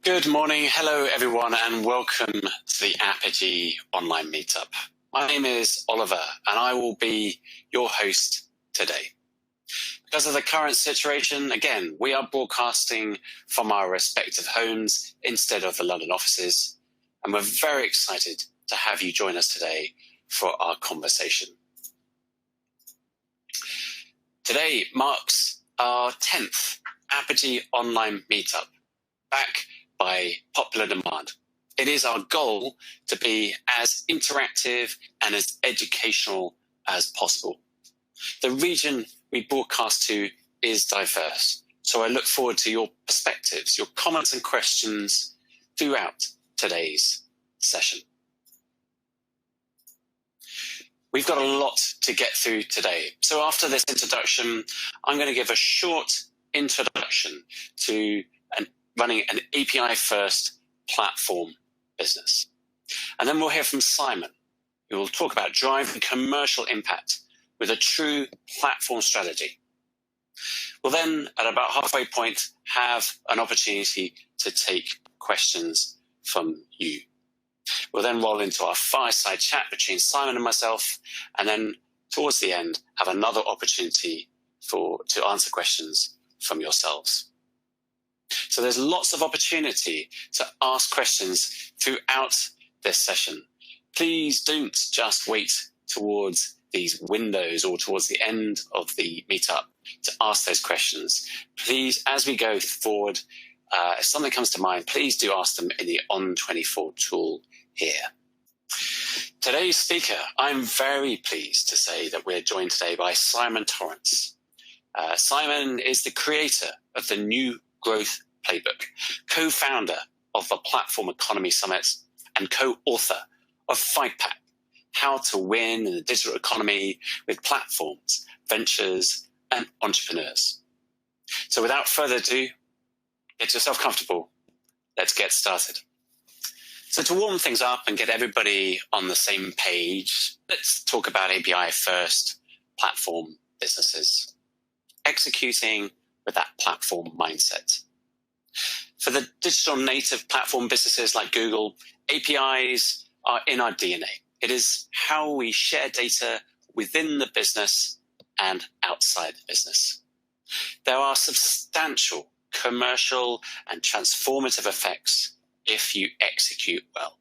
Good morning. Hello, everyone, and welcome to the Apigee online meetup. My name is Oliver, and I will be your host today. Because of the current situation, again, we are broadcasting from our respective homes instead of the London offices, and we're very excited to have you join us today for our conversation. Today marks our 10th Apigee online meetup, back by popular demand. It is our goal to be as interactive and as educational as possible. The region we broadcast to is diverse, so I look forward to your perspectives, your comments and questions throughout today's session. We've got a lot to get through today, so after this introduction, I'm going to give a short introduction to running an API-first platform business. And then we'll hear from Simon, who will talk about driving commercial impact with a true platform strategy. We'll then, at about halfway point, have an opportunity to take questions from you. We'll then roll into our fireside chat between Simon and myself, and then towards the end, have another opportunity to answer questions from yourselves. So there's lots of opportunity to ask questions throughout this session. Please don't just wait towards these windows or towards the end of the meetup to ask those questions. Please, as we go forward, if something comes to mind, please do ask them in the On24 tool here. Today's speaker, I'm very pleased to say that we're joined today by Simon Torrance. Simon is the creator of the New Growth Playbook, co-founder of the Platform Economy Summit, and co-author of 5-Pack, How to Win in the Digital Economy with Platforms, Ventures, and Entrepreneurs. So without further ado, get yourself comfortable. Let's get started. So to warm things up and get everybody on the same page, let's talk about API-first platform businesses, executing with that platform mindset. For the digital native platform businesses like Google, APIs are in our DNA. It is how we share data within the business and outside the business. There are substantial commercial and transformative effects if you execute well.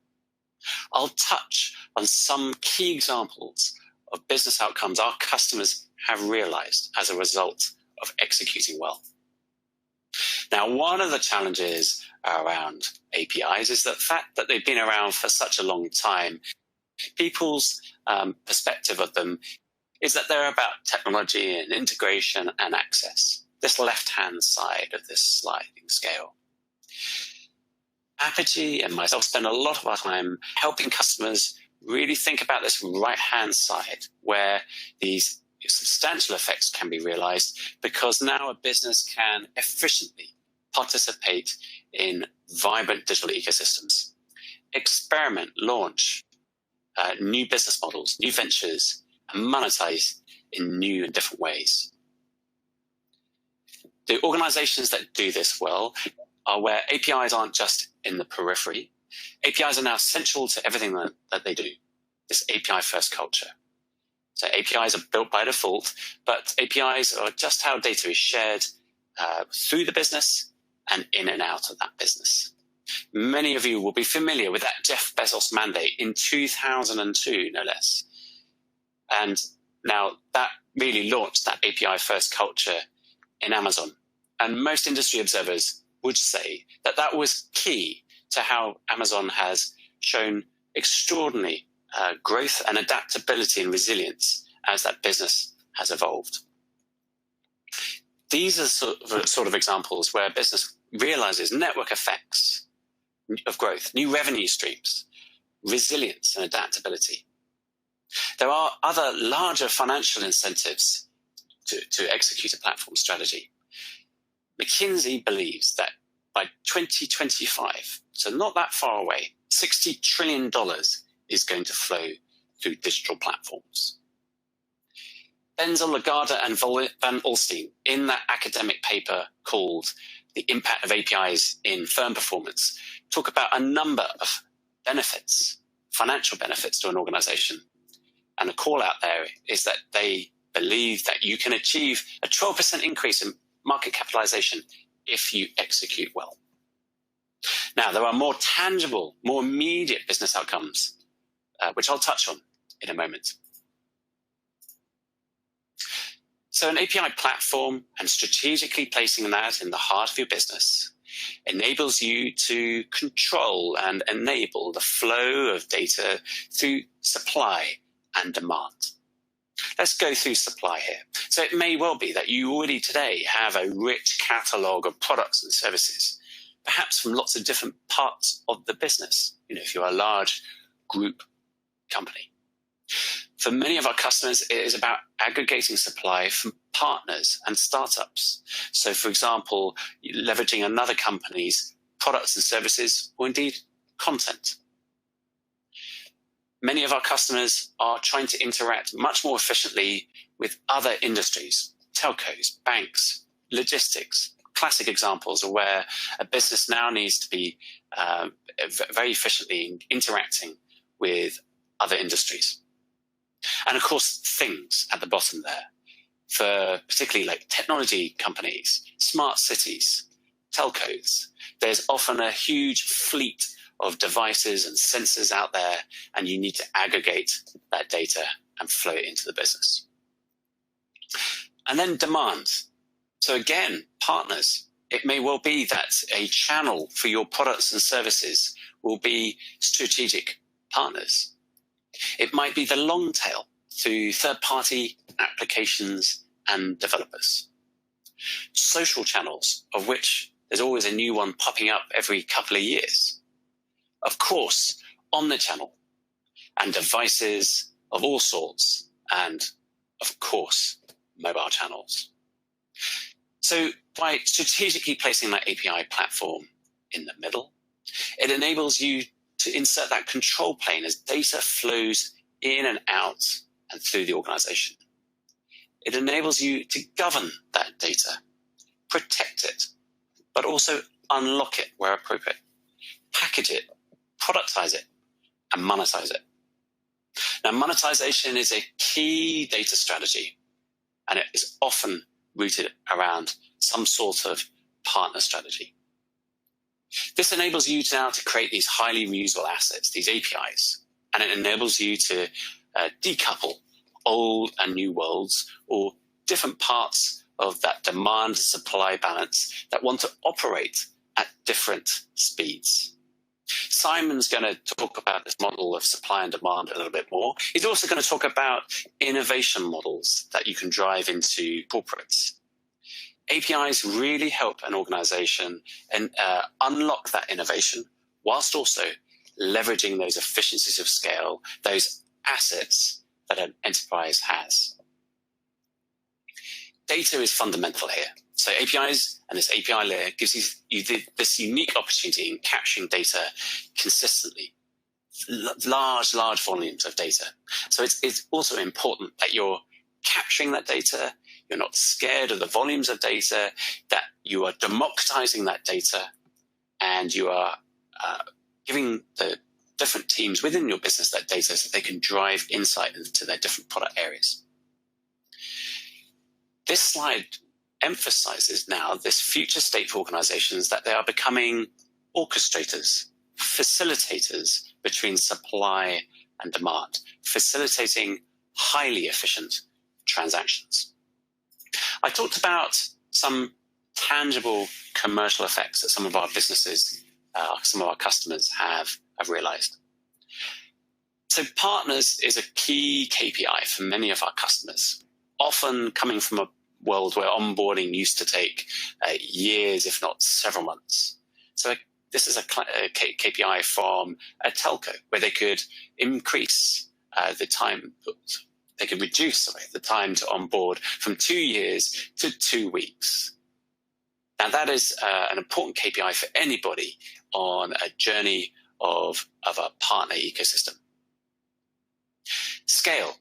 I'll touch on some key examples of business outcomes our customers have realized as a result of executing well. Now, one of the challenges around APIs is the fact that they've been around for such a long time. People's perspective of them is that they're about technology and integration and access, this left-hand side of this sliding scale. Apigee and myself spend a lot of our time helping customers really think about this right-hand side where these substantial effects can be realized because now a business can efficiently participate in vibrant digital ecosystems, experiment, launch new business models, new ventures, and monetize in new and different ways. The organizations that do this well are where APIs aren't just in the periphery. APIs are now central to everything that they do, this API-first culture. So APIs are built by default, but APIs are just how data is shared through the business and in and out of that business. Many of you will be familiar with that Jeff Bezos mandate in 2002, no less. And now that really launched that API-first culture in Amazon. And most industry observers would say that that was key to how Amazon has shown extraordinary growth and adaptability and resilience as that business has evolved. These are sort of examples where business realizes network effects of growth, new revenue streams, resilience and adaptability. There are other larger financial incentives to execute a platform strategy. McKinsey believes that by 2025, so not that far away, $60 trillion is going to flow through digital platforms. Benzel, Lagarde, and Van Alstyne, in that academic paper called the impact of APIs in firm performance, talk about a number of benefits, financial benefits to an organization. And the call out there is that they believe that you can achieve a 12% increase in market capitalization if you execute well. Now, there are more tangible, more immediate business outcomes, which I'll touch on in a moment. So an API platform and strategically placing that in the heart of your business enables you to control and enable the flow of data through supply and demand. Let's go through supply here. So it may well be that you already today have a rich catalog of products and services, perhaps from lots of different parts of the business, if you're a large group company. For many of our customers, it is about aggregating supply from partners and startups. So, for example, leveraging another company's products and services, or indeed content. Many of our customers are trying to interact much more efficiently with other industries, telcos, banks, logistics, classic examples of where a business now needs to be very efficiently interacting with other industries. And of course, things at the bottom there, for particularly like technology companies, smart cities, telcos. There's often a huge fleet of devices and sensors out there, and you need to aggregate that data and flow it into the business. And then demand. So again, partners. It may well be that a channel for your products and services will be strategic partners. It might be the long tail through third-party applications and developers. Social channels, of which there's always a new one popping up every couple of years. Of course, omnichannel and devices of all sorts, and of course, mobile channels. So by strategically placing that API platform in the middle, it enables you to insert that control plane as data flows in and out and through the organization. It enables you to govern that data, protect it, but also unlock it where appropriate, package it, productize it, and monetize it. Now, monetization is a key data strategy, and it is often rooted around some sort of partner strategy. This enables you now to create these highly reusable assets, these APIs, and it enables you to decouple old and new worlds or different parts of that demand-supply balance that want to operate at different speeds. Simon's going to talk about this model of supply and demand a little bit more. He's also going to talk about innovation models that you can drive into corporates. APIs really help an organization and unlock that innovation whilst also leveraging those efficiencies of scale, those assets that an enterprise has. Data is fundamental here. So APIs and this API layer gives you this unique opportunity in capturing data consistently, large volumes of data. So it's also important that you're capturing that data, you're not scared of the volumes of data, that you are democratizing that data, and you are giving the different teams within your business that data so they can drive insight into their different product areas. This slide emphasizes now this future state for organizations that they are becoming orchestrators, facilitators between supply and demand, facilitating highly efficient transactions. I talked about some tangible commercial effects that some of our businesses, some of our customers have realized. So partners is a key KPI for many of our customers, often coming from a world where onboarding used to take years, if not several months. So this is a KPI from a telco where they could increase the time, they could reduce the time to onboard from 2 years to 2 weeks. Now that is an important KPI for anybody on a journey of a partner ecosystem. Scale.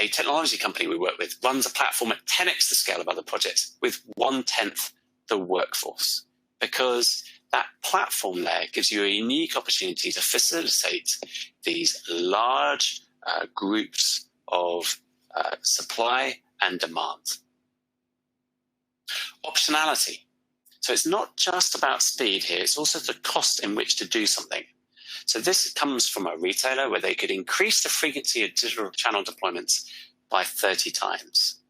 A technology company we work with runs a platform at 10x the scale of other projects with 1/10 the workforce, because that platform layer gives you a unique opportunity to facilitate these large groups of supply and demand. Optionality. So it's not just about speed here, it's also the cost in which to do something. So this comes from a retailer where they could increase the frequency of digital channel deployments by 30 times.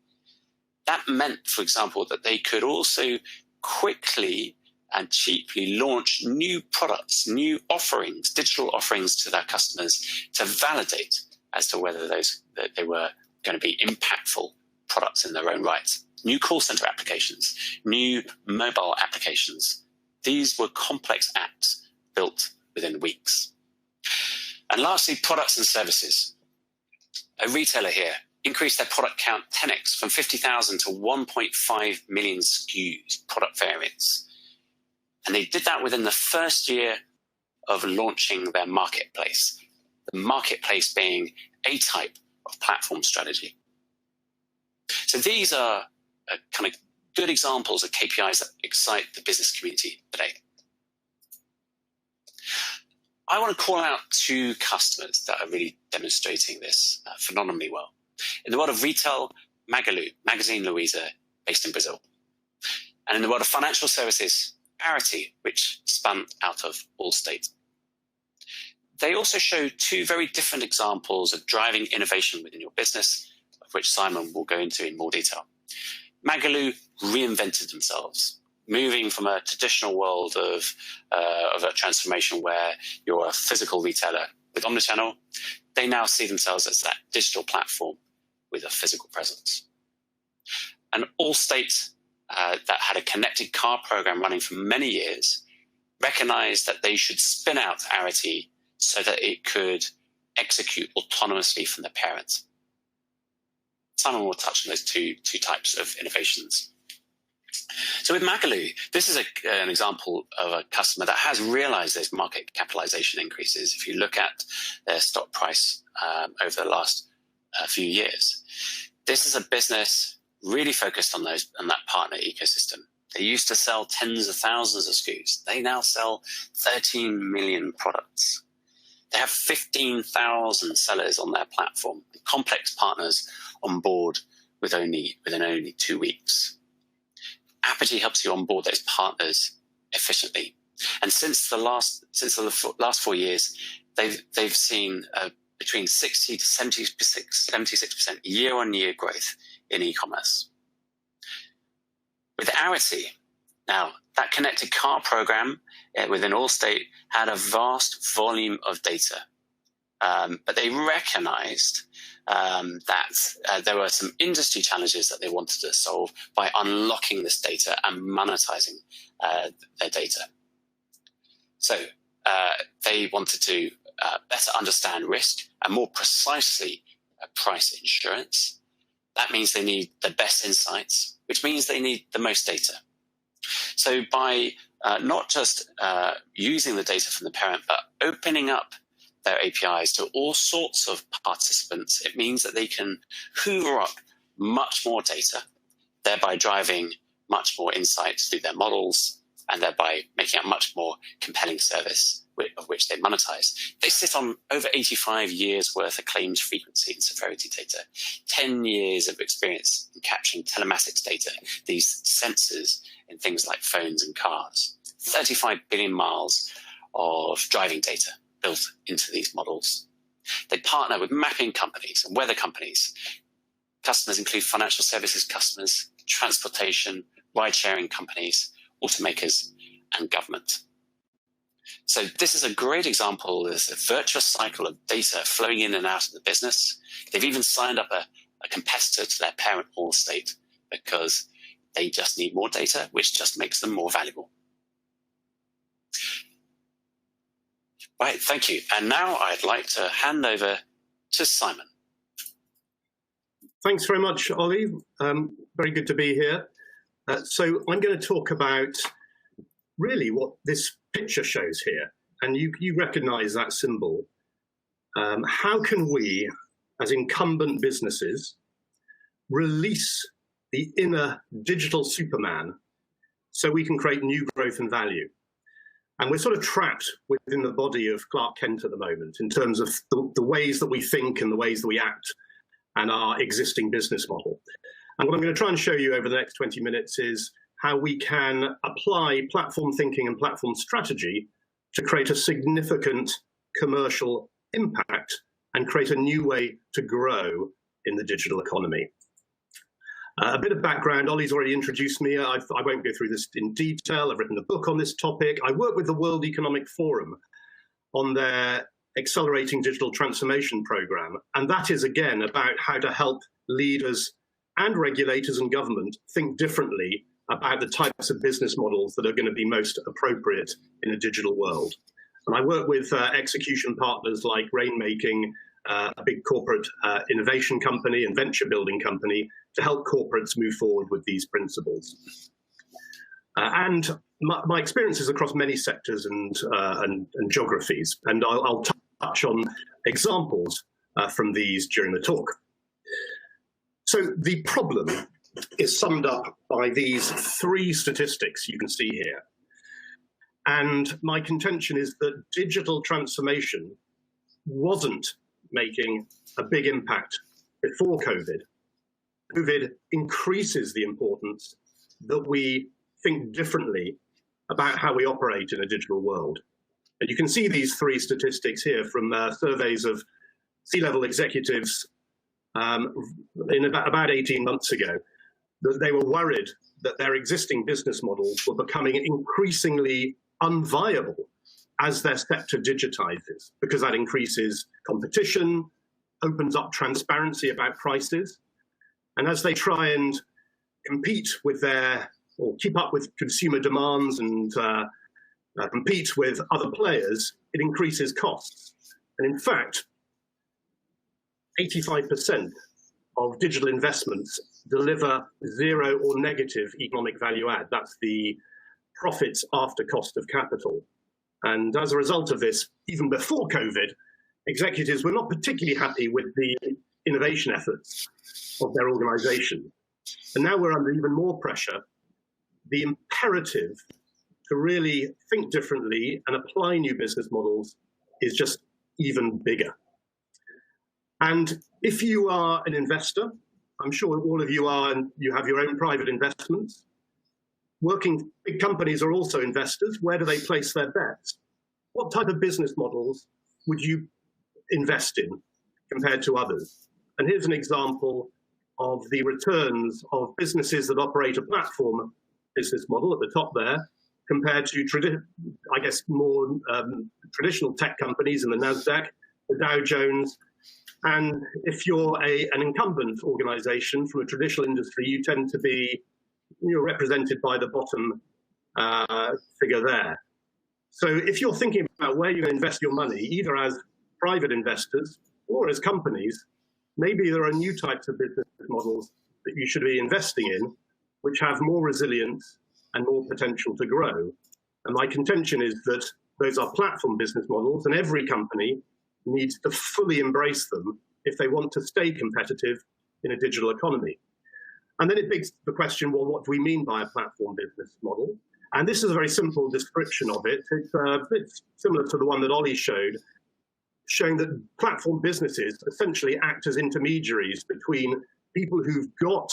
That meant, for example, that they could also quickly and cheaply launch new products, new offerings, digital offerings to their customers to validate as to whether they were going to be impactful products in their own right. New call center applications, new mobile applications. These were complex apps built within weeks. And lastly, products and services. A retailer here increased their product count 10x from 50,000 to 1.5 million SKUs, product variants. And they did that within the first year of launching their marketplace, the marketplace being a type of platform strategy. So these are kind of good examples of KPIs that excite the business community today. I want to call out two customers that are really demonstrating this phenomenally well. In the world of retail, Magalu, Magazine Luiza, based in Brazil. And in the world of financial services, Arity, which spun out of Allstate. They also show two very different examples of driving innovation within your business, of which Simon will go into in more detail. Magalu reinvented themselves, moving from a traditional world of a transformation where you're a physical retailer with omnichannel. They now see themselves as that digital platform with a physical presence. And Allstate, that had a connected car program running for many years, recognized that they should spin out Arity so that it could execute autonomously from the parent. Simon will touch on those two types of innovations. So with Magalu, this is an example of a customer that has realized those market capitalization increases. If you look at their stock price over the last few years, this is a business really focused on that partner ecosystem. They used to sell tens of thousands of SKUs. They now sell 13 million products. They have 15,000 sellers on their platform, complex partners on board within only 2 weeks. Apigee helps you onboard those partners efficiently. And since the last 4 years, they've seen between 60 to 76% year-on-year growth in e-commerce. With Arity, now that connected car program within Allstate had a vast volume of data, but they recognized that there were some industry challenges that they wanted to solve by unlocking this data and monetizing their data. So they wanted to better understand risk and more precisely price insurance. That means they need the best insights, which means they need the most data. So by not just using the data from the parent, but opening up their APIs to all sorts of participants, it means that they can hoover up much more data, thereby driving much more insights through their models, and thereby making a much more compelling service of which they monetize. They sit on over 85 years worth of claims frequency and severity data, 10 years of experience in capturing telematics data, these sensors in things like phones and cars, 35 billion miles of driving data built into these models. They partner with mapping companies and weather companies. Customers include financial services customers, transportation, ride-sharing companies, automakers, and government. So this is a great example. There's a virtuous cycle of data flowing in and out of the business. They've even signed up a competitor to their parent Allstate because they just need more data, which just makes them more valuable. Right, thank you. And now I'd like to hand over to Simon. Thanks very much, Ollie. Very good to be here. So I'm going to talk about really what this picture shows here. And you recognize that symbol. How can we, as incumbent businesses, release the inner digital Superman so we can create new growth and value. And we're sort of trapped within the body of Clark Kent at the moment in terms of the ways that we think and the ways that we act and our existing business model. And what I'm going to try and show you over the next 20 minutes is how we can apply platform thinking and platform strategy to create a significant commercial impact and create a new way to grow in the digital economy. A bit of background, Ollie's already introduced me. I won't go through this in detail. I've written a book on this topic. I work with the World Economic Forum on their Accelerating Digital Transformation program. And that is, again, about how to help leaders and regulators and government think differently about the types of business models that are going to be most appropriate in a digital world. And I work with execution partners like Rainmaking, a big corporate innovation company and venture building company, to help corporates move forward with these principles. And my experience is across many sectors and geographies, and I'll touch on examples from these during the talk. So the problem is summed up by these three statistics you can see here. And my contention is that digital transformation wasn't making a big impact before COVID. COVID increases the importance that we think differently about how we operate in a digital world. And you can see these three statistics here from surveys of C-level executives in about 18 months ago, that they were worried that their existing business models were becoming increasingly unviable as their sector digitizes, because that increases competition, opens up transparency about prices. And as they try and compete with or keep up with consumer demands and compete with other players, it increases costs. And in fact, 85% of digital investments deliver zero or negative economic value add. That's the profits after cost of capital. And as a result of this, even before COVID, executives were not particularly happy with the innovation efforts of their organization. And now we're under even more pressure. The imperative to really think differently and apply new business models is just even bigger. And if you are an investor, I'm sure all of you are, and you have your own private investments. Working big companies are also investors. Where do they place their bets? What type of business models would you invest in compared to others? And here's an example of the returns of businesses that operate a platform business model at the top there, compared to, I guess, more traditional tech companies in the NASDAQ, the Dow Jones. And if you're an incumbent organization from a traditional industry, you tend to be represented by the bottom figure there. So if you're thinking about where you're going to invest your money, either as private investors or as companies, maybe there are new types of business models that you should be investing in, which have more resilience and more potential to grow. And my contention is that those are platform business models, and every company needs to fully embrace them if they want to stay competitive in a digital economy. And then it begs the question, well, what do we mean by a platform business model? And this is a very simple description of it. It's a bit similar to the one that Ollie showed, showing that platform businesses essentially act as intermediaries between people who've got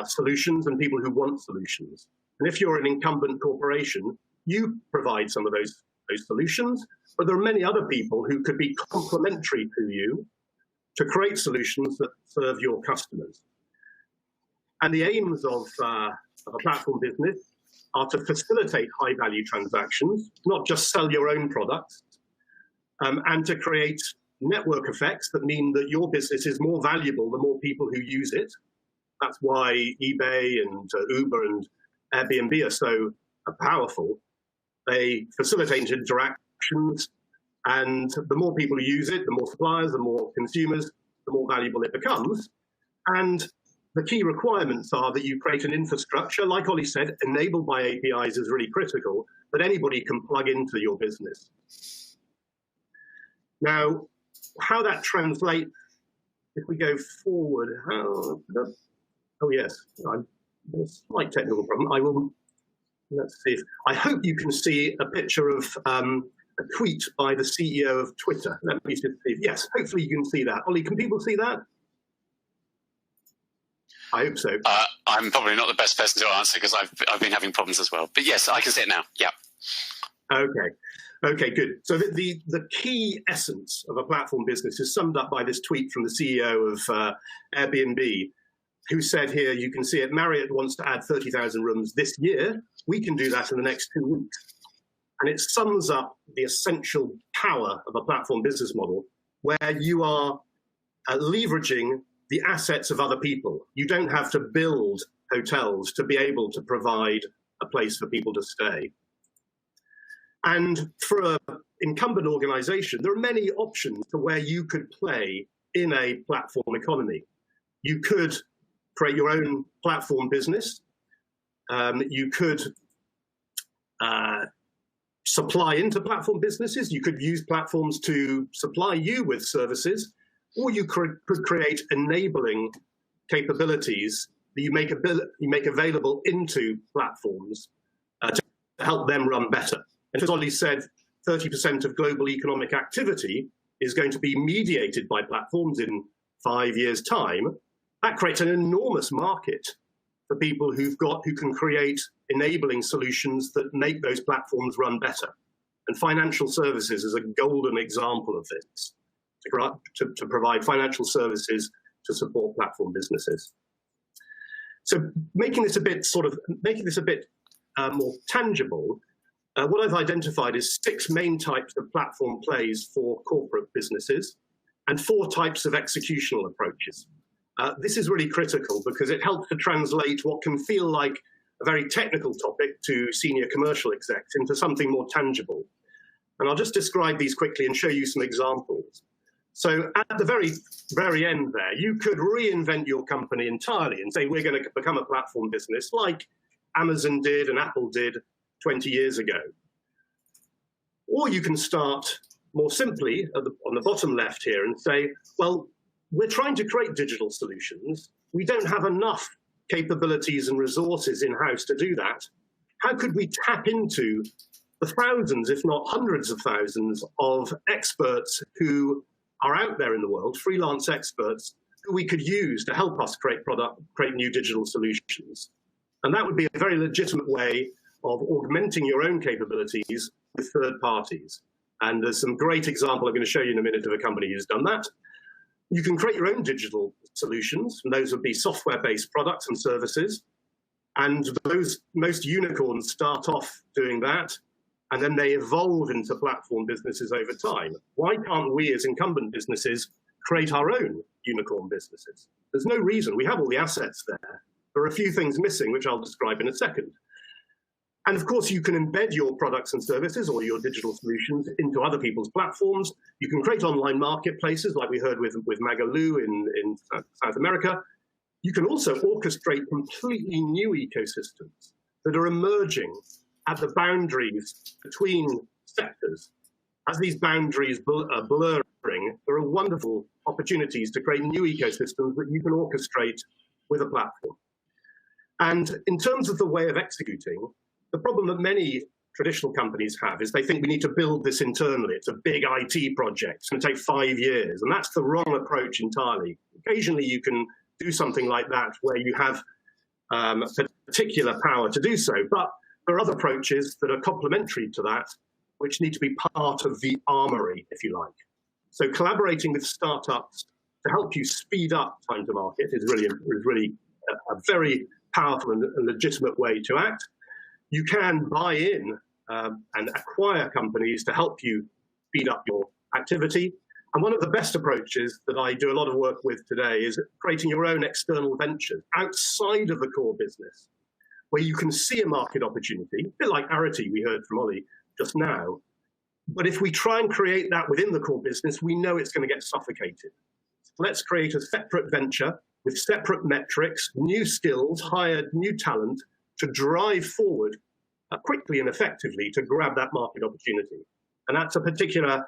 solutions and people who want solutions. And if you're an incumbent corporation, you provide some of those solutions, but there are many other people who could be complementary to you to create solutions that serve your customers. And the aims of a platform business are to facilitate high-value transactions, not just sell your own products, and to create network effects that mean that your business is more valuable the more people who use it. That's why eBay and Uber and Airbnb are so powerful. They facilitate interactions, and the more people who use it, the more suppliers, the more consumers, the more valuable it becomes. And the key requirements are that you create an infrastructure, like Ollie said, enabled by APIs is really critical, that anybody can plug into your business. Now, how that translates, if we go forward, oh yes, I'm a slight technical problem. I will let's see. I hope you can see a picture of a tweet by the CEO of Twitter. Let me just see. Yes, hopefully you can see that. Ollie, can people see that? I hope so. I'm probably not the best person to answer because I've been having problems as well. But yes, I can see it now. Yeah. Okay, good. So the key essence of a platform business is summed up by this tweet from the CEO of Airbnb, who said here, you can see it, Marriott wants to add 30,000 rooms this year. We can do that in the next 2 weeks. And it sums up the essential power of a platform business model where you are leveraging the assets of other people. You don't have to build hotels to be able to provide a place for people to stay. And for an incumbent organization, there are many options to where you could play in a platform economy. You could create your own platform business. You could supply into platform businesses. You could use platforms to supply you with services, or you could create enabling capabilities that you make available into platforms to help them run better. And as Ollie said, 30% of global economic activity is going to be mediated by platforms in 5 years' time. That creates an enormous market for people who can create enabling solutions that make those platforms run better. And financial services is a golden example of this, to provide financial services to support platform businesses. So making this a bit more tangible, what I've identified is 6 main types of platform plays for corporate businesses and 4 types of executional approaches. This is really critical because it helps to translate what can feel like a very technical topic to senior commercial execs into something more tangible. And I'll just describe these quickly and show you some examples. So at the very, very end there, you could reinvent your company entirely and say, we're going to become a platform business like Amazon did and Apple did 20 years ago. Or you can start more simply on the bottom left here and say, well, we're trying to create digital solutions. We don't have enough capabilities and resources in-house to do that. How could we tap into the thousands, if not hundreds of thousands, of experts who are out there in the world, freelance experts, who we could use to help us create new digital solutions? And that would be a very legitimate way of augmenting your own capabilities with third parties. And there's some great example I'm going to show you in a minute of a company who's done that. You can create your own digital solutions, and those would be software-based products and services. And most unicorns start off doing that, and then they evolve into platform businesses over time. Why can't we as incumbent businesses create our own unicorn businesses? There's no reason. We have all the assets there. There are a few things missing, which I'll describe in a second. And of course, you can embed your products and services or your digital solutions into other people's platforms. You can create online marketplaces like we heard with Magalu in South America. You can also orchestrate completely new ecosystems that are emerging at the boundaries between sectors. As these boundaries are blurring, there are wonderful opportunities to create new ecosystems that you can orchestrate with a platform. And in terms of the way of executing, the problem that many traditional companies have is they think we need to build this internally. It's a big IT project. It's going to take 5 years. And that's the wrong approach entirely. Occasionally, you can do something like that where you have particular power to do so. But there are other approaches that are complementary to that, which need to be part of the armory, if you like. So collaborating with startups to help you speed up time to market is really a very powerful and legitimate way to act. You can buy in and acquire companies to help you speed up your activity. And one of the best approaches that I do a lot of work with today is creating your own external ventures outside of the core business, where you can see a market opportunity, a bit like Arity we heard from Ollie just now. But if we try and create that within the core business, we know it's going to get suffocated. Let's create a separate venture with separate metrics, new skills, hire new talent to drive forward quickly and effectively to grab that market opportunity. And that's a particular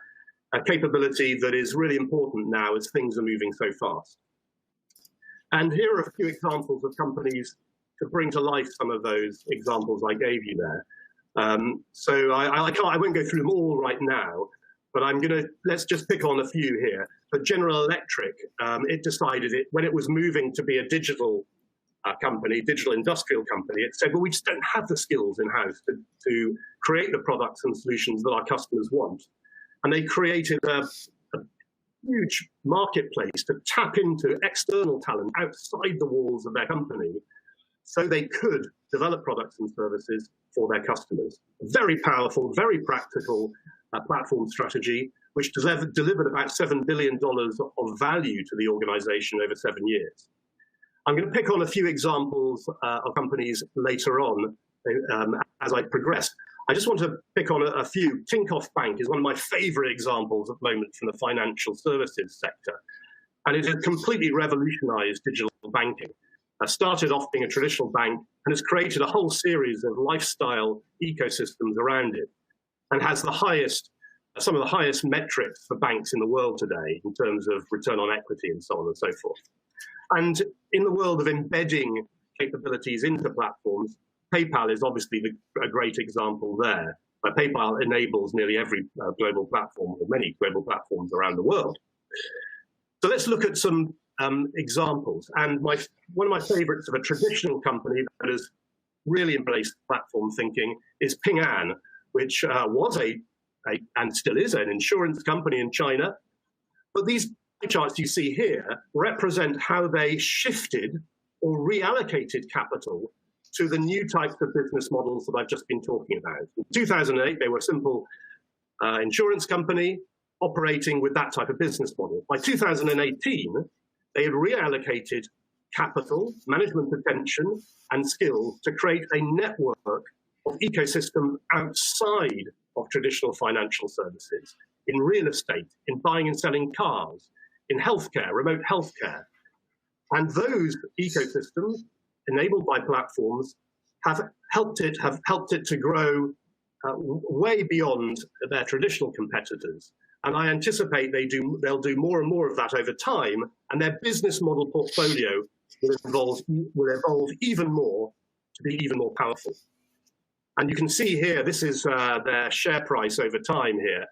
capability that is really important now as things are moving so fast. And here are a few examples of companies to bring to life some of those examples I gave you there. So I won't go through them all right now, but let's just pick on a few here. But General Electric, it decided when it was moving to be a digital company, digital industrial company, it said, well, we just don't have the skills in-house to create the products and solutions that our customers want. And they created a huge marketplace to tap into external talent outside the walls of their company so they could develop products and services for their customers. Very powerful, very practical platform strategy, which delivered about $7 billion of value to the organization over 7 years. I'm going to pick on a few examples of companies later on as I progress. I just want to pick on a few. Tinkoff Bank is one of my favorite examples at the moment from the financial services sector. And it has completely revolutionized digital banking. Started off being a traditional bank and has created a whole series of lifestyle ecosystems around it, and has some of the highest metrics for banks in the world today in terms of return on equity and so on and so forth. And in the world of embedding capabilities into platforms, PayPal is obviously a great example there. PayPal enables nearly every global platform, or many global platforms around the world. So let's look at some examples. And one of my favorites of a traditional company that has really embraced platform thinking is Ping An, which was and still is an insurance company in China. But these charts you see here represent how they shifted or reallocated capital to the new types of business models that I've just been talking about. In 2008, they were a simple insurance company operating with that type of business model. By 2018, they had reallocated capital, management attention, and skills to create a network of ecosystems outside of traditional financial services, in real estate, in buying and selling cars, in healthcare, remote healthcare. And those ecosystems, enabled by platforms, have helped it to grow way beyond their traditional competitors. And I anticipate they'll do more and more of that over time, and their business model portfolio will evolve even more to be even more powerful. And you can see here, this is their share price over time here.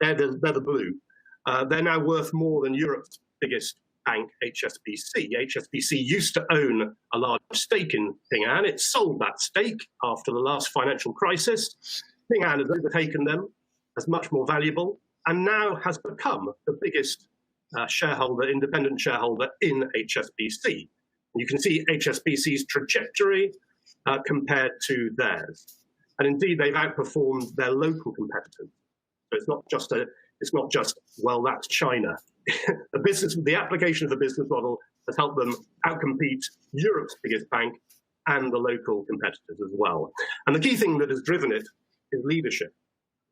They're the blue. They're now worth more than Europe's biggest bank, HSBC. HSBC used to own a large stake in Ping An. It sold that stake after the last financial crisis. Ping An has overtaken them as much more valuable, and now has become the biggest independent shareholder in HSBC. And you can see HSBC's trajectory compared to theirs. And indeed, they've outperformed their local competitors. So it's not just, well, that's China. The application of the business model has helped them outcompete Europe's biggest bank and the local competitors as well. And the key thing that has driven it is leadership.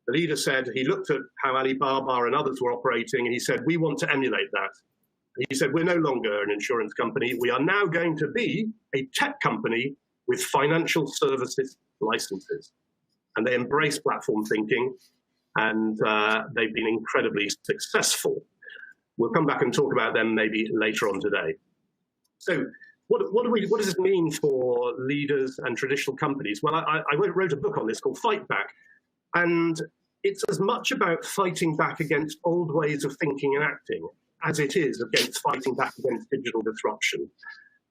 The leader said, he looked at how Alibaba and others were operating, and he said, we want to emulate that. And he said, we're no longer an insurance company. We are now going to be a tech company with financial services licenses. And they embrace platform thinking, and they've been incredibly successful. We'll come back and talk about them maybe later on today. So what does it mean for leaders and traditional companies? Well, I wrote a book on this called Fight Back. And it's as much about fighting back against old ways of thinking and acting as it is against fighting back against digital disruption.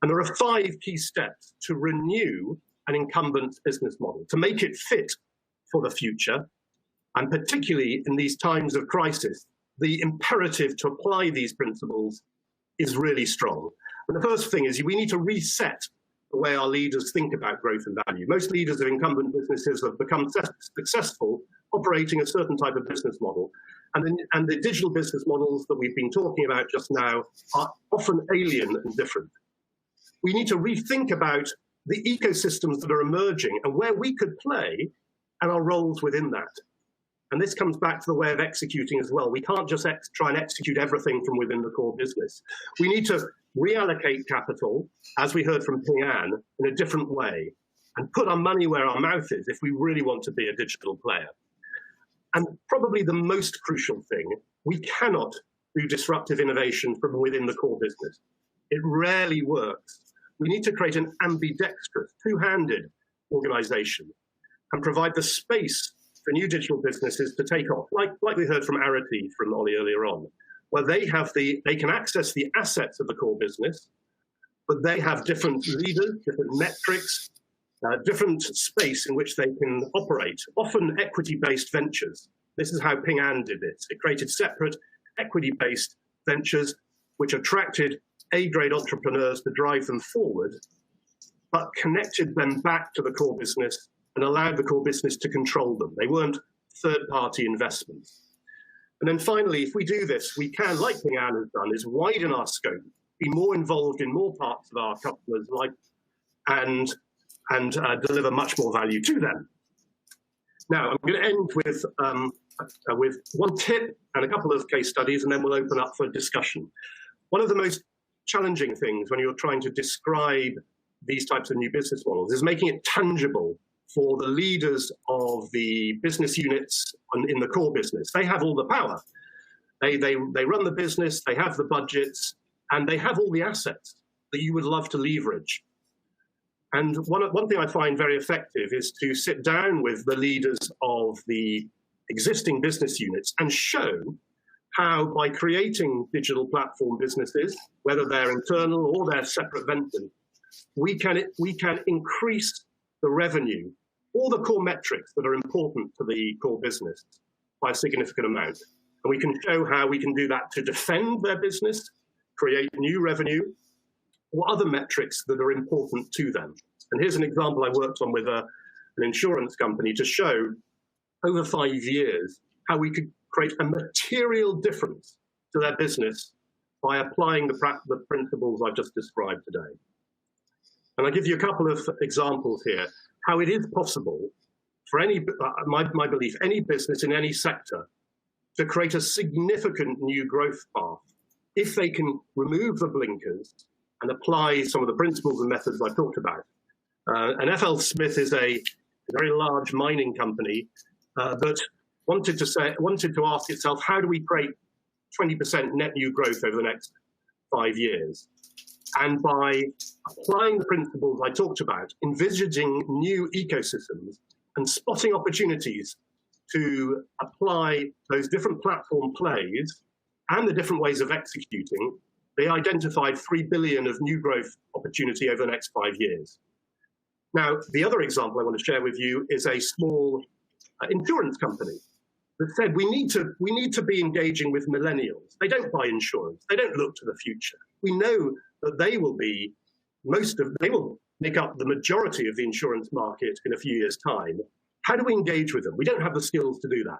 And there are 5 key steps to renew an incumbent business model, to make it fit for the future. And particularly in these times of crisis, the imperative to apply these principles is really strong. And the first thing is we need to reset the way our leaders think about growth and value. Most leaders of incumbent businesses have become successful operating a certain type of business model. And the digital business models that we've been talking about just now are often alien and different. We need to rethink about the ecosystems that are emerging and where we could play and our roles within that. And this comes back to the way of executing as well. We can't just try and execute everything from within the core business. We need to reallocate capital, as we heard from Ping An, in a different way, and put our money where our mouth is if we really want to be a digital player. And probably the most crucial thing, we cannot do disruptive innovation from within the core business. It rarely works we need to create an ambidextrous, two-handed organization and provide the space for new digital businesses to take off, like we heard from Arati, from Ollie earlier on, where they can access the assets of the core business, but they have different leaders, different metrics, different space in which they can operate, often equity-based ventures. This is how Ping An did it. It created separate equity-based ventures which attracted A-grade entrepreneurs to drive them forward, but connected them back to the core business and allowed the core business to control them. They weren't third-party investments. And then finally, if we do this, we can, like Ping An has done, is widen our scope, be more involved in more parts of our customers' life, and deliver much more value to them. Now, I'm going to end with one tip and a couple of case studies, and then we'll open up for discussion. One of the most challenging things when you're trying to describe these types of new business models is making it tangible for the leaders of the business units in the core business. They have all the power. They run the business, they have the budgets, and they have all the assets that you would love to leverage. And one thing I find very effective is to sit down with the leaders of the existing business units and show how, by creating digital platform businesses, whether they're internal or they're separate ventures, we can increase the revenue, all the core metrics that are important to the core business, by a significant amount. And we can show how we can do that to defend their business, create new revenue, or other metrics that are important to them. And here's an example I worked on with an insurance company to show over 5 years how we could create a material difference to their business by applying the principles I've just described today. And I'll give you a couple of examples here, how it is possible for my belief, any business in any sector to create a significant new growth path if they can remove the blinkers and apply some of the principles and methods I talked about. And FL Smith is a very large mining company that wanted to ask itself, how do we create 20% net new growth over the next 5 years? And by applying the principles I talked about, envisaging new ecosystems and spotting opportunities to apply those different platform plays and the different ways of executing, they identified 3 billion of new growth opportunity over the next 5 years. Now, the other example I want to share with you is a small insurance company that said we need to be engaging with millennials. They don't buy insurance. They don't look to the future. We know that they will make up the majority of the insurance market in a few years' time. How do we engage with them? We don't have the skills to do that.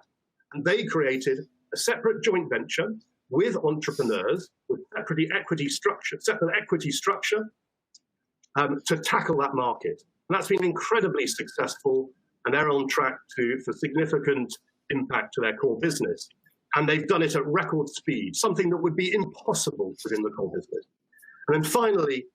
And they created a separate joint venture with entrepreneurs with separate equity structure to tackle that market. And that's been incredibly successful, and they're on track for significant impact to their core business. And they've done it at record speed, something that would be impossible within the core business. And then finally,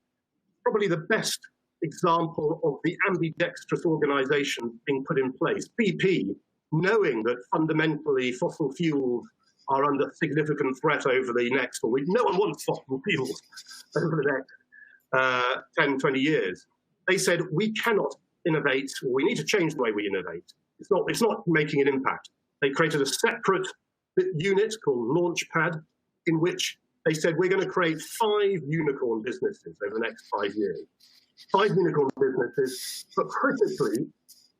probably the best example of the ambidextrous organization being put in place, BP, knowing that fundamentally fossil fuels are under significant threat over the next, no one wants fossil fuels over the next 10, 20 years. They said, we cannot innovate, or we need to change the way we innovate. It's not making an impact. They created a separate unit called Launchpad, in which they said, we're going to create 5 unicorn businesses over the next 5 years. 5 unicorn businesses, but critically,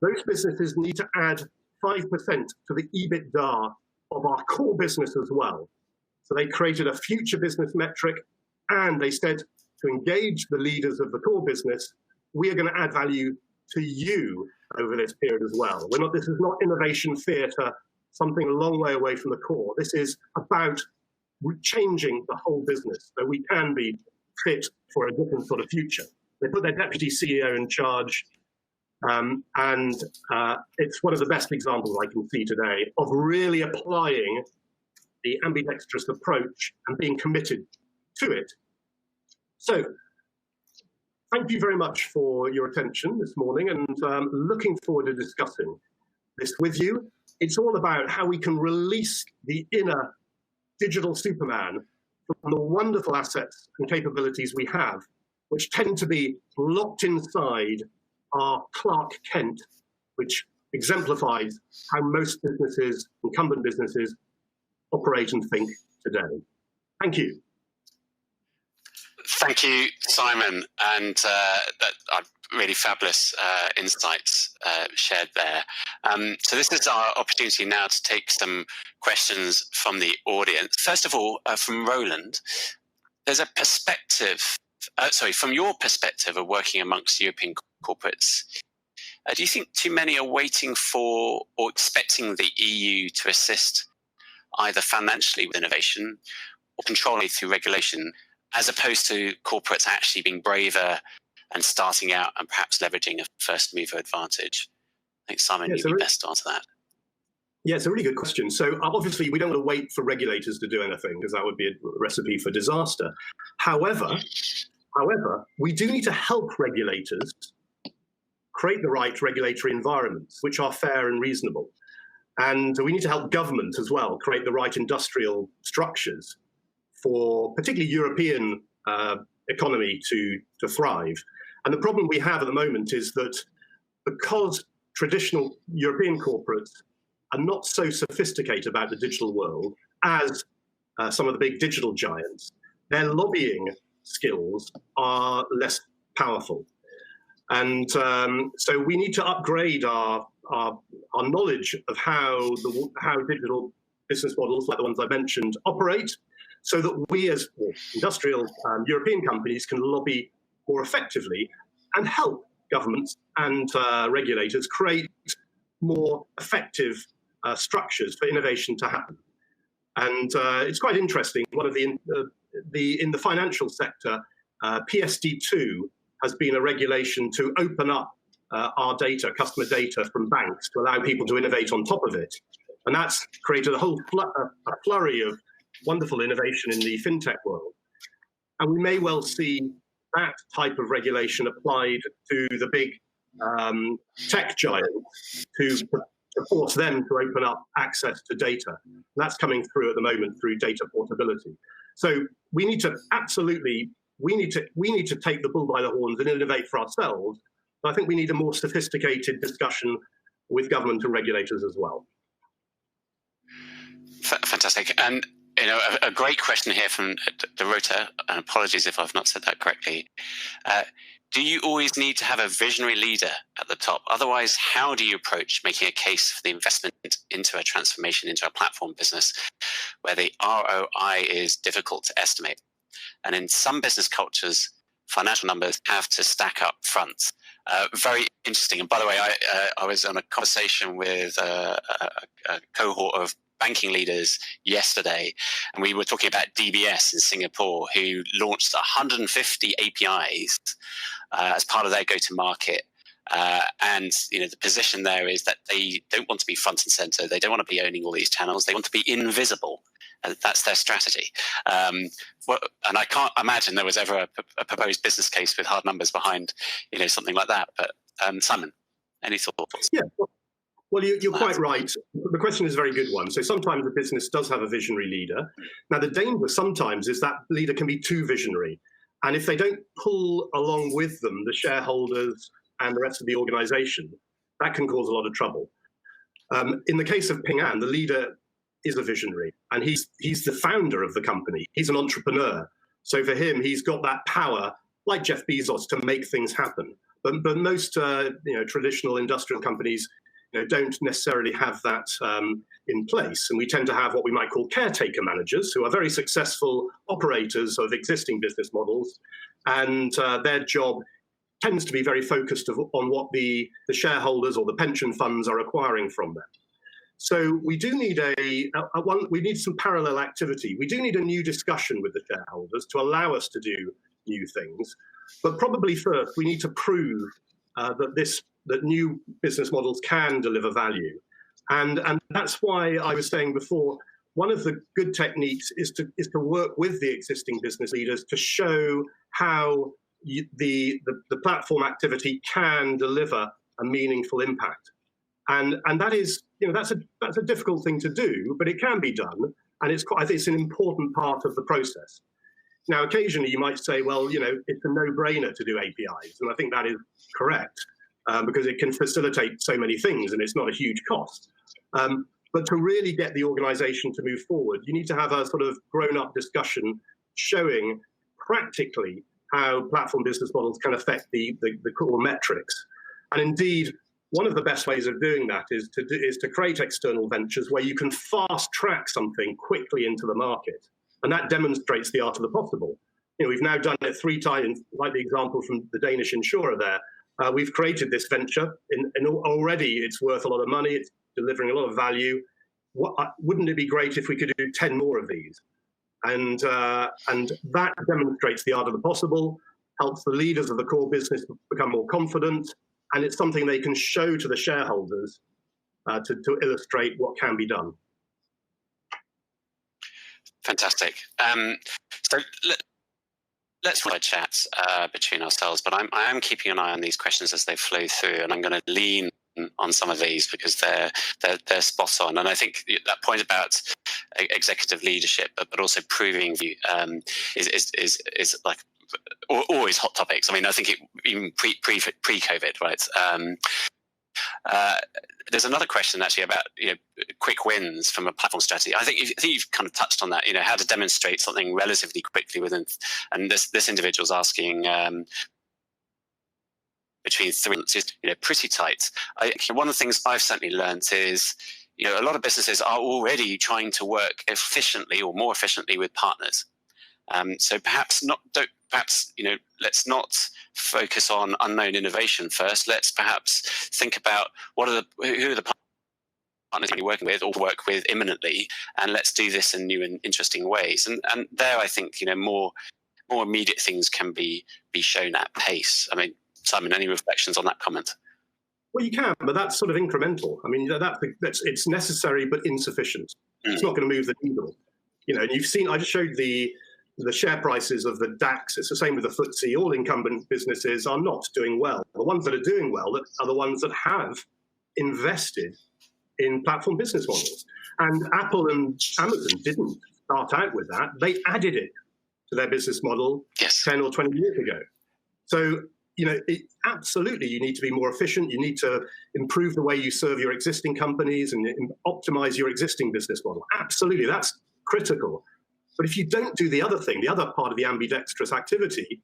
those businesses need to add 5% to the EBITDA of our core business as well. So they created a future business metric, and they said to engage the leaders of the core business, we are going to add value to you over this period as well. This is not innovation theatre, something a long way away from the core. This is about changing the whole business so we can be fit for a different sort of future. They put their deputy CEO in charge, and it's one of the best examples I can see today of really applying the ambidextrous approach and being committed to it. So, thank you very much for your attention this morning, and looking forward to discussing this with you. It's all about how we can release the inner digital Superman from the wonderful assets and capabilities we have which tend to be locked inside our Clark Kent, which exemplifies how most businesses, incumbent businesses, operate and think today. Thank you. Thank you, Simon, and that really fabulous insights shared there. So this is our opportunity now to take some questions from the audience. First of all, from Roland, there's a perspective, from your perspective of working amongst European corporates, do you think too many are waiting for or expecting the EU to assist either financially with innovation or controlling through regulation, as opposed to corporates actually being braver and starting out and perhaps leveraging a first mover advantage? I think, Simon, you'd be best to answer that. Yeah, it's a really good question. So obviously, we don't want to wait for regulators to do anything, because that would be a recipe for disaster. However, we do need to help regulators create the right regulatory environments, which are fair and reasonable. And we need to help government as well create the right industrial structures for particularly European economy to thrive. And the problem we have at the moment is that because traditional European corporates are not so sophisticated about the digital world as some of the big digital giants, their lobbying skills are less powerful. And so we need to upgrade our knowledge of how digital business models like the ones I mentioned operate, so that we as industrial European companies can lobby more effectively and help governments and regulators create more effective structures for innovation to happen. And it's quite interesting. One of in the financial sector, PSD2 has been a regulation to open up our data, customer data from banks, to allow people to innovate on top of it. And that's created a whole flurry of wonderful innovation in the fintech world. And we may well see that type of regulation applied to the big tech giants to force them to open up access to data. And that's coming through at the moment through data portability. So we need to we need to take the bull by the horns and innovate for ourselves. But I think we need a more sophisticated discussion with government and regulators as well. Fantastic. And a great question here from Dorota, and apologies if I've not said that correctly. Do you always need to have a visionary leader at the top? Otherwise, how do you approach making a case for the investment into a transformation into a platform business where the ROI is difficult to estimate? And in some business cultures, financial numbers have to stack up front. Very interesting. And by the way, I was on a conversation with a cohort of banking leaders yesterday, and we were talking about DBS in Singapore, who launched 150 APIs as part of their go-to-market. And the position there is that they don't want to be front and center. They don't want to be owning all these channels. They want to be invisible. That's their strategy. And I can't imagine there was ever a proposed business case with hard numbers behind, something like that. But Simon, any thoughts? Yeah. Well, you're quite right. The question is a very good one. So sometimes a business does have a visionary leader. Now, the danger sometimes is that leader can be too visionary. And if they don't pull along with them the shareholders and the rest of the organization, that can cause a lot of trouble. In the case of Ping An, the leader is a visionary, and he's the founder of the company. He's an entrepreneur. So for him, he's got that power, like Jeff Bezos, to make things happen. But most traditional industrial companies don't necessarily have that in place. And we tend to have what we might call caretaker managers, who are very successful operators of existing business models. And their job tends to be very focused on what the shareholders or the pension funds are acquiring from them. So we do need we need some parallel activity. We do need a new discussion with the shareholders to allow us to do new things. But probably first, we need to prove that new business models can deliver value. And that's why I was saying before, one of the good techniques is to work with the existing business leaders to show how the platform activity can deliver a meaningful impact. And that is, that's a difficult thing to do, but it can be done. And it's an important part of the process. Now, occasionally you might say, well, it's a no-brainer to do APIs, and I think that is correct because it can facilitate so many things and it's not a huge cost. But to really get the organization to move forward, you need to have a sort of grown-up discussion showing practically how platform business models can affect the core metrics. And indeed, one of the best ways of doing that is to create external ventures where you can fast track something quickly into the market. And that demonstrates the art of the possible. We've now done it 3 times, like the example from the Danish insurer there. We've created this venture, and already it's worth a lot of money. It's delivering a lot of value. Wouldn't it be great if we could do 10 more of these? And that demonstrates the art of the possible, helps the leaders of the core business become more confident, and it's something they can show to the shareholders to illustrate what can be done. Fantastic. So let's chat between ourselves, but I am keeping an eye on these questions as they flow through, and I'm going to lean on some of these because they're spot on. And I think that point about executive leadership, but also proving is like always hot topics. I mean, I think even pre-COVID, right? There's another question actually about quick wins from a platform strategy. I think you've kind of touched on that. How to demonstrate something relatively quickly within. And this individual's asking between 3 months is pretty tight. One of the things I've certainly learned is a lot of businesses are already trying to work efficiently or more efficiently with partners. So perhaps let's not focus on unknown innovation first. Let's perhaps think about who are the partners you're working with or work with imminently, and let's do this in new and interesting ways. And there, I think more immediate things can be shown at pace. I mean, Simon, any reflections on that comment? Well, you can, but that's sort of incremental. I mean, it's necessary but insufficient. It's not going to move the needle. And you've seen. I just showed the share prices of the DAX. It's the same with the FTSE. All incumbent businesses are not doing well. The ones that are doing well are the ones that have invested in platform business models. And Apple and Amazon didn't start out with that. They added it to their business model 10 or 20 years ago. So, absolutely, you need to be more efficient. You need to improve the way you serve your existing companies and optimize your existing business model. Absolutely, that's critical. But if you don't do the other thing, the other part of the ambidextrous activity,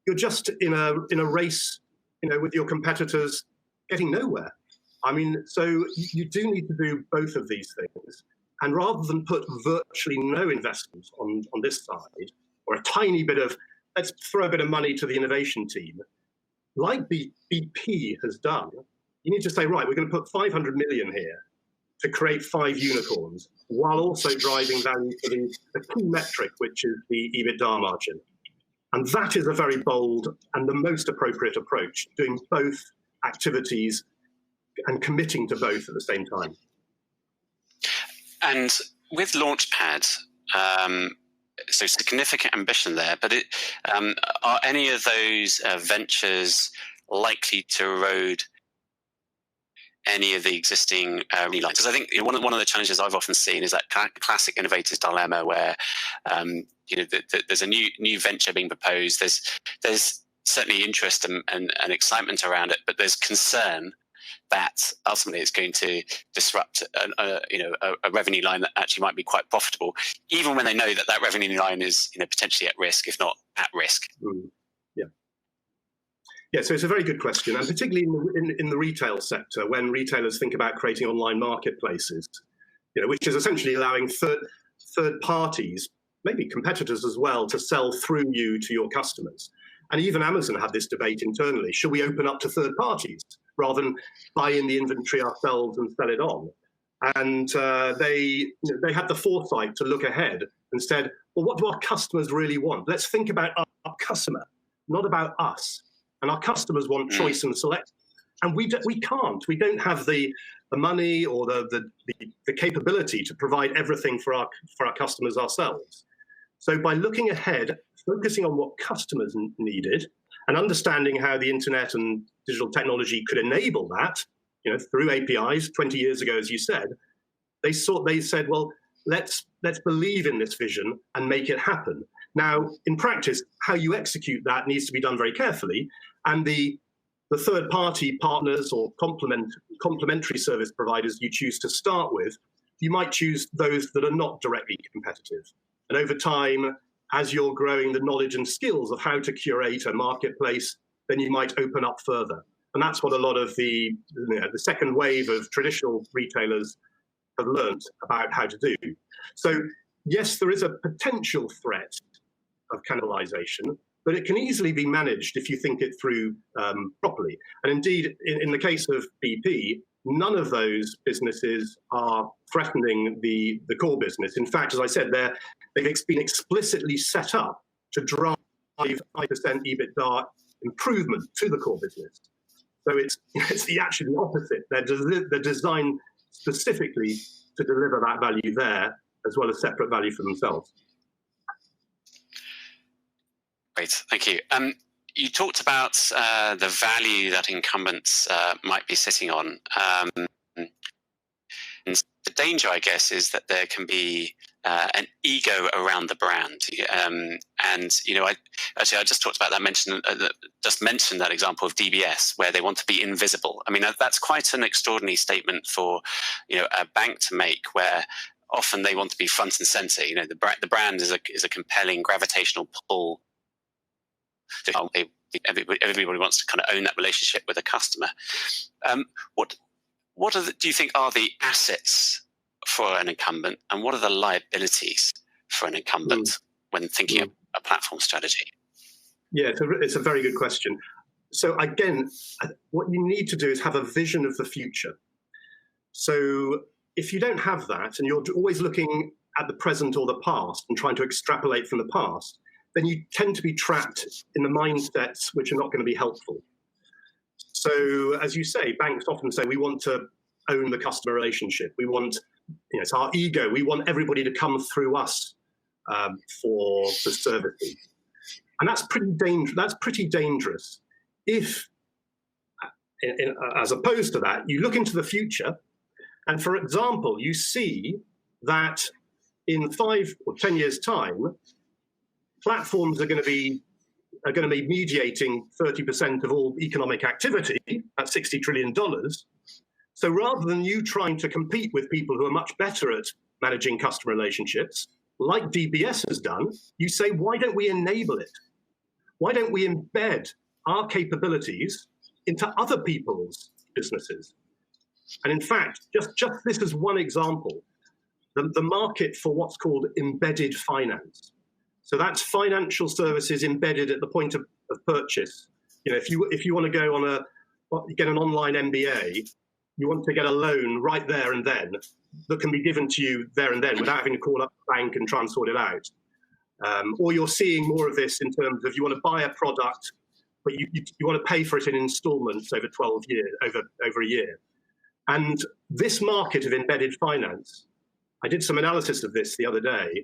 you're just in a race, with your competitors, getting nowhere. I mean, so you do need to do both of these things. And rather than put virtually no investment on this side, or a tiny bit of, let's throw a bit of money to the innovation team, like BP has done, you need to say, right, we're going to put 500 million here to create 5 unicorns, while also driving value to the key metric, which is the EBITDA margin. And that is a very bold and the most appropriate approach, doing both activities and committing to both at the same time. And with Launchpad, so significant ambition there, but are any of those ventures likely to erode any of the existing relines? Because I think one of the challenges I've often seen is that classic innovator's dilemma where there's a new venture being proposed. There's certainly interest and excitement around it, but there's concern that ultimately it's going to disrupt a revenue line that actually might be quite profitable, even when they know that revenue line is potentially at risk, if not at risk. Yeah, so it's a very good question, and particularly in the retail sector, when retailers think about creating online marketplaces, which is essentially allowing third parties, maybe competitors as well, to sell through you to your customers. And even Amazon had this debate internally: should we open up to third parties rather than buy in the inventory ourselves and sell it on? And they had the foresight to look ahead and said, well, what do our customers really want? Let's think about our customer, not about us. And our customers want choice and selection, and we can't. We don't have the money or the capability to provide everything for our customers ourselves. So by looking ahead, focusing on what customers needed, and understanding how the internet and digital technology could enable that, through APIs 20 years ago, as you said, they said, well, let's believe in this vision and make it happen. Now, in practice, how you execute that needs to be done very carefully, and the third-party partners or complementary service providers you choose to start with, you might choose those that are not directly competitive. And over time, as you're growing the knowledge and skills of how to curate a marketplace, then you might open up further. And that's what a lot of the second wave of traditional retailers have learned about how to do. So yes, there is a potential threat of cannibalization, but it can easily be managed if you think it through properly. And indeed, in the case of BP, none of those businesses are threatening the core business. In fact, as I said, they've been explicitly set up to drive 5% EBITDA improvement to the core business. So it's actually the opposite. They're designed specifically to deliver that value there, as well as separate value for themselves. Great, thank you. You talked about the value that incumbents might be sitting on. And the danger, I guess, is that there can be an ego around the brand. And I just talked about that. Just mentioned that example of DBS, where they want to be invisible. I mean, that's quite an extraordinary statement for a bank to make, where often they want to be front and center. The brand is a compelling gravitational pull. Everybody wants to kind of own that relationship with a customer. What do you think are the assets for an incumbent, and what are the liabilities for an incumbent when thinking of a platform strategy? Yeah, it's a very good question. So again, what you need to do is have a vision of the future. So if you don't have that, and you're always looking at the present or the past and trying to extrapolate from the past, then you tend to be trapped in the mindsets which are not going to be helpful. So as you say, banks often say, we want to own the customer relationship. We want, it's our ego. We want everybody to come through us for the services. And that's pretty dangerous. If, as opposed to that, you look into the future, and for example, you see that in 5 or 10 years' time, platforms are going to be mediating 30% of all economic activity at $60 trillion. So rather than you trying to compete with people who are much better at managing customer relationships, like DBS has done, you say, why don't we enable it? Why don't we embed our capabilities into other people's businesses? And in fact, just this is one example, the market for what's called embedded finance. So that's financial services embedded at the point of purchase. If you want to go on get an online MBA, you want to get a loan right there and then that can be given to you there and then without having to call up the bank and try and sort it out. Or you're seeing more of this in terms of you want to buy a product, but you want to pay for it in installments over 12 years, over a year. And this market of embedded finance, I did some analysis of this the other day.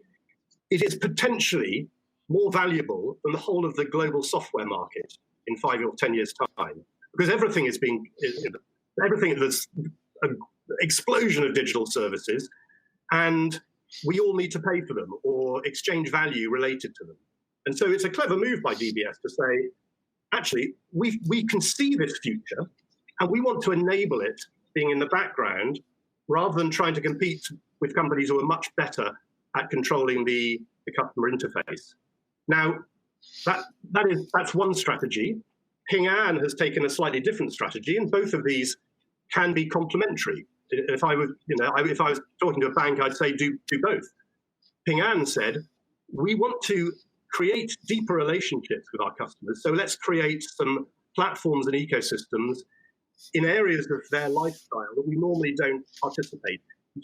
It is potentially more valuable than the whole of the global software market in 5 or 10 years' time, because everything there's an explosion of digital services, and we all need to pay for them or exchange value related to them. And so it's a clever move by DBS to say, actually, we can see this future, and we want to enable it being in the background rather than trying to compete with companies who are much better at controlling the customer interface. Now, that's one strategy. Ping An has taken a slightly different strategy, and both of these can be complementary. If I was talking to a bank, I'd say do both. Ping An said, we want to create deeper relationships with our customers, so let's create some platforms and ecosystems in areas of their lifestyle that we normally don't participate in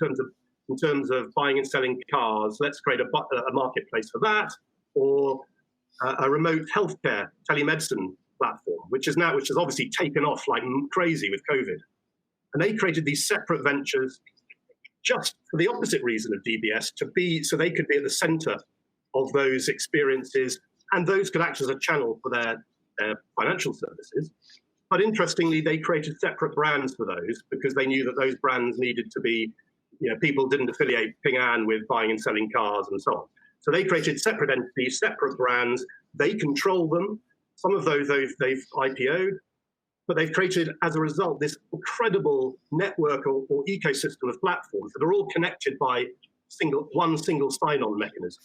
terms of buying and selling cars. Let's create a marketplace for that, or a remote healthcare telemedicine platform, which has obviously taken off like crazy with COVID. And they created these separate ventures just for the opposite reason of DBS, so they could be at the center of those experiences, and those could act as a channel for their financial services. But interestingly, they created separate brands for those because they knew that those brands needed to be, people didn't affiliate Ping An with buying and selling cars and so on. So they created separate entities, separate brands. They control them. Some of those they've IPO'd, but they've created, as a result, this incredible network or ecosystem of platforms that are all connected by one single sign-on mechanism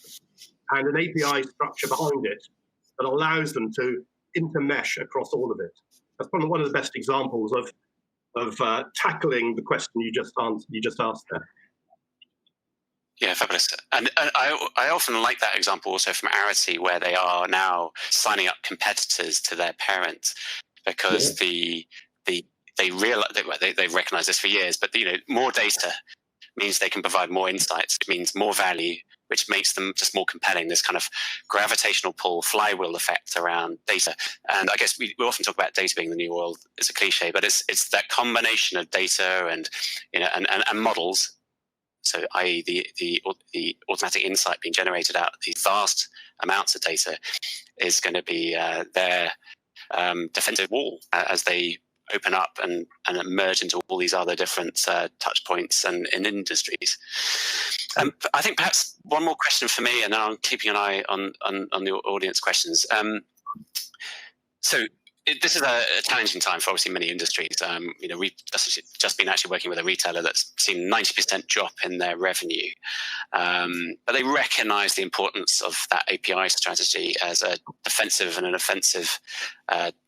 and an API structure behind it that allows them to intermesh across all of it. That's probably one of the best examples of tackling the question you just asked there. Yeah, fabulous. And I often like that example also from Arity, where they are now signing up competitors to their parent because they realize they've recognized this for years, but more data means they can provide more insights, which means more value, which makes them just more compelling. This kind of gravitational pull flywheel effect around data. And I guess we often talk about data being the new oil. It's a cliche, but it's that combination of data and models. So, i.e., the automatic insight being generated out of these vast amounts of data is going to be their defensive wall as they open up and merge into all these other different touch points and in industries. I think perhaps one more question for me, and then I'm keeping an eye on the audience questions. This is a challenging time for obviously many industries. We've just been actually working with a retailer that's seen 90% drop in their revenue, but they recognise the importance of that API strategy as a defensive and an offensive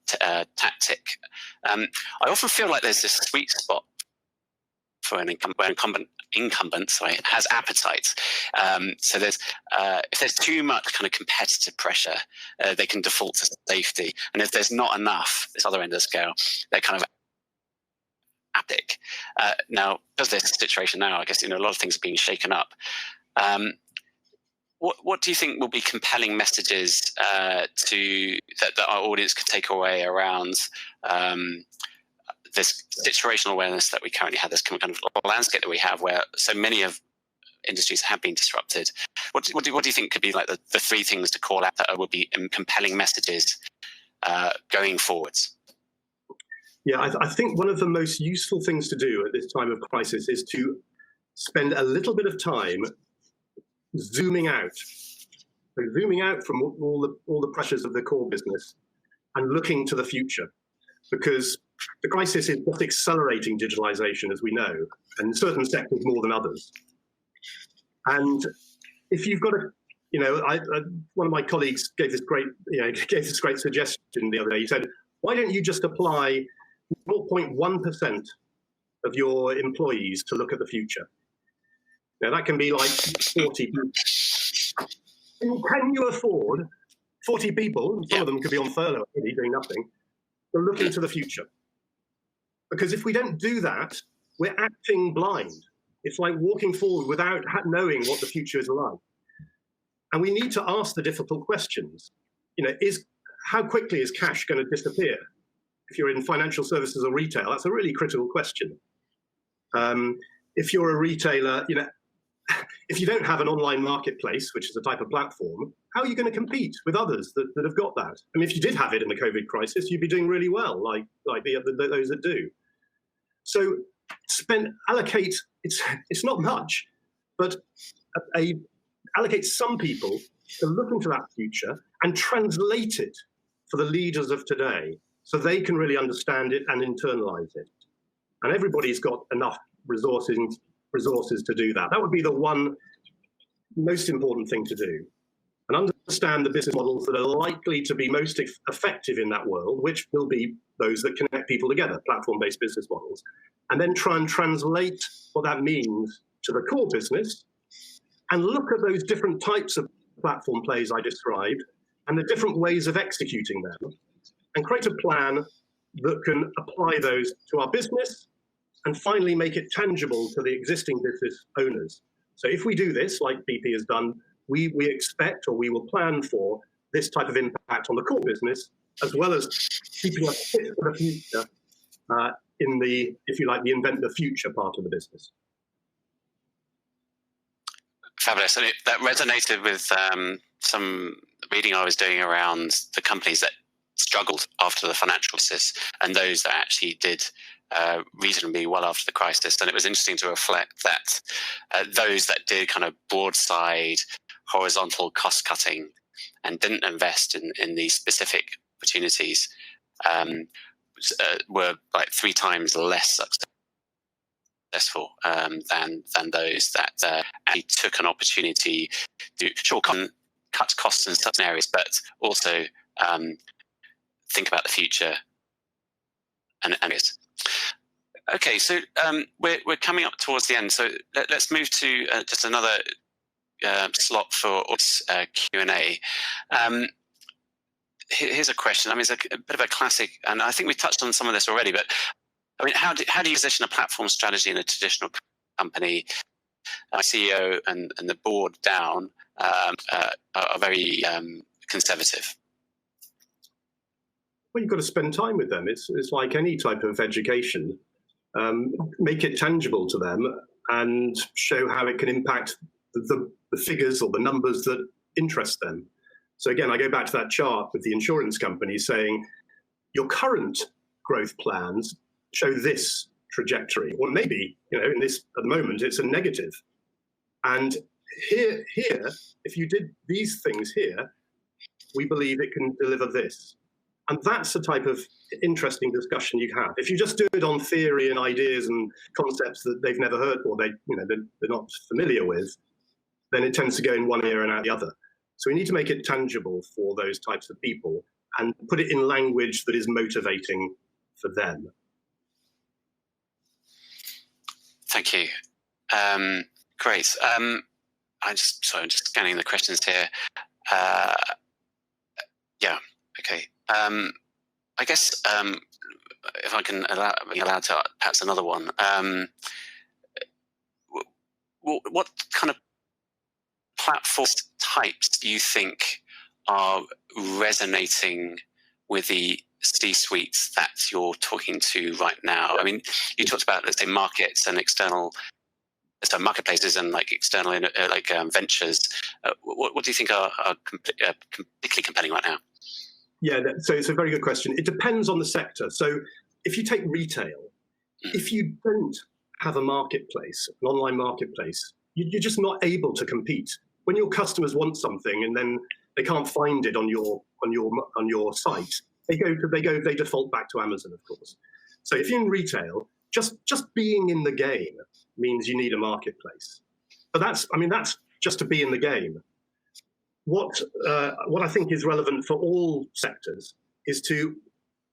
tactic. I often feel like there's this sweet spot for an incumbent has appetite. So there's if there's too much kind of competitive pressure, they can default to safety, and if there's not enough, this other end of the scale, they're kind of apathic. Now, because this situation now, I guess a lot of things are being shaken up. What do you think will be compelling messages that our audience could take away around this situational awareness that we currently have, this kind of landscape that we have, where so many of industries have been disrupted? What do you think could be like the three things to call out that would be compelling messages going forwards? Yeah, I think one of the most useful things to do at this time of crisis is to spend a little bit of time zooming out from all the pressures of the core business and looking to the future, because the crisis is just accelerating digitalization, as we know, and in certain sectors more than others. And if you've got one of my colleagues gave this great suggestion the other day. He said, "Why don't you just apply 0.1% of your employees to look at the future?" Now that can be like 40 people. Can you afford 40 people? Some of them could be on furlough, really doing nothing, to look into the future. Because if we don't do that, we're acting blind. It's like walking forward without knowing what the future is like. And we need to ask the difficult questions. How quickly is cash going to disappear? If you're in financial services or retail, that's a really critical question. If you're a retailer, if you don't have an online marketplace, which is a type of platform, how are you going to compete with others that have got that? I mean, if you did have it in the COVID crisis, you'd be doing really well, like those that do. So allocate, it's not much, but allocate some people to look into that future and translate it for the leaders of today so they can really understand it and internalize it. And everybody's got enough resources to do that. That would be the one most important thing to do. And understand the business models that are likely to be most effective in that world, which will be those that connect people together, platform-based business models, and then try and translate what that means to the core business and look at those different types of platform plays I described and the different ways of executing them and create a plan that can apply those to our business and finally make it tangible to the existing business owners. So if we do this, like BP has done, we expect, or we will plan for, this type of impact on the core business, as well as keeping us fit for the future in the, if you like, the invent the future part of the business. Fabulous. And that resonated with some reading I was doing around the companies that struggled after the financial crisis and those that actually did reasonably well after the crisis. And it was interesting to reflect that those that did kind of broadside horizontal cost cutting and didn't invest in these specific opportunities were like 3 times less successful than those that actually took an opportunity to cut costs in certain areas, but also think about the future and areas. Okay, so we're coming up towards the end, so let's move to just another slot for Q&A. Here's a question. I mean, it's a bit of a classic, and I think we touched on some of this already, but I mean, how do you position a platform strategy in a traditional company? CEO and the board down are very conservative. Well, you've got to spend time with them. It's like any type of education. Make it tangible to them and show how it can impact the figures or the numbers that interest them. So again, I go back to that chart with the insurance company saying, your current growth plans show this trajectory, or maybe, in this at the moment, it's a negative. And here, if you did these things here, we believe it can deliver this. And that's the type of interesting discussion you have. If you just do it on theory and ideas and concepts that they've never heard or they're not familiar with, then it tends to go in one ear and out the other. So we need to make it tangible for those types of people and put it in language that is motivating for them. Thank you. Great. I'm just scanning the questions here. Yeah. Okay. I guess if I can be allowed to perhaps another one. What kind of platform types do you think are resonating with the C-suites that you're talking to right now? I mean, you talked about, let's say, markets and external, so marketplaces and like external ventures. What do you think are particularly compelling right now? Yeah, so it's a very good question. It depends on the sector. So if you take retail, if you don't have a marketplace, an online marketplace, you're just not able to compete. When your customers want something and then they can't find it on your site, they default back to Amazon, of course. So if you're in retail, just being in the game means you need a marketplace. But that's just to be in the game. What I think is relevant for all sectors is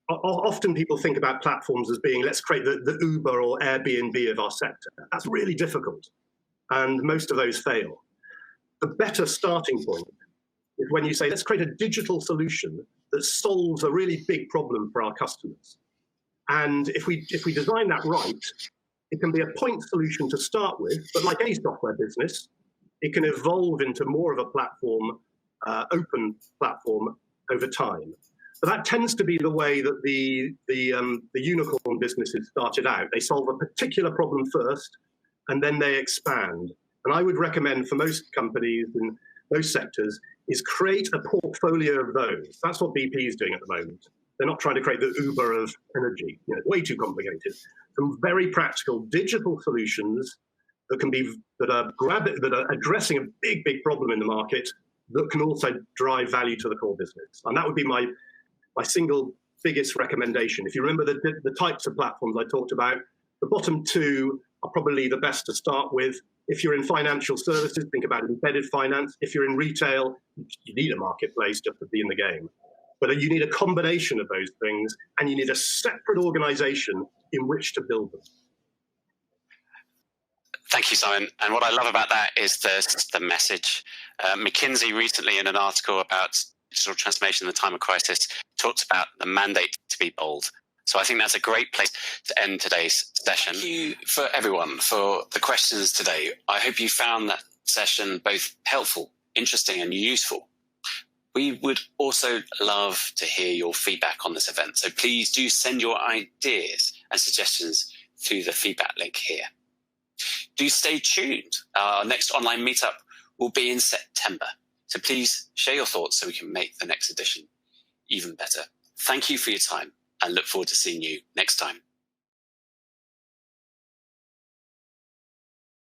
often people think about platforms as being, let's create the Uber or Airbnb of our sector. That's really difficult, and most of those fail. The better starting point is when you say, let's create a digital solution that solves a really big problem for our customers. And if we design that right, it can be a point solution to start with, but like any software business, it can evolve into more of a platform, open platform over time. But that tends to be the way that the unicorn businesses started out. They solve a particular problem first, and then they expand. And I would recommend for most companies in those sectors is create a portfolio of those. That's what BP is doing at the moment. They're not trying to create the Uber of energy. Way too complicated. Some very practical digital solutions that are addressing a big problem in the market that can also drive value to the core business. And that would be my single biggest recommendation. If you remember the types of platforms I talked about, the bottom two are probably the best to start with. If you're in financial services, think about embedded finance. If you're in retail, you need a marketplace just to be in the game. But you need a combination of those things, and you need a separate organization in which to build them. Thank you, Simon. And what I love about that is the message. McKinsey recently, in an article about digital transformation in the time of crisis, talked about the mandate to be bold. So I think that's a great place to end today's session. Thank you for everyone for the questions today. I hope you found that session both helpful, interesting, and useful. We would also love to hear your feedback on this event. So please do send your ideas and suggestions through the feedback link here. Do stay tuned. Our next online meetup will be in September. So please share your thoughts so we can make the next edition even better. Thank you for your time and look forward to seeing you next time.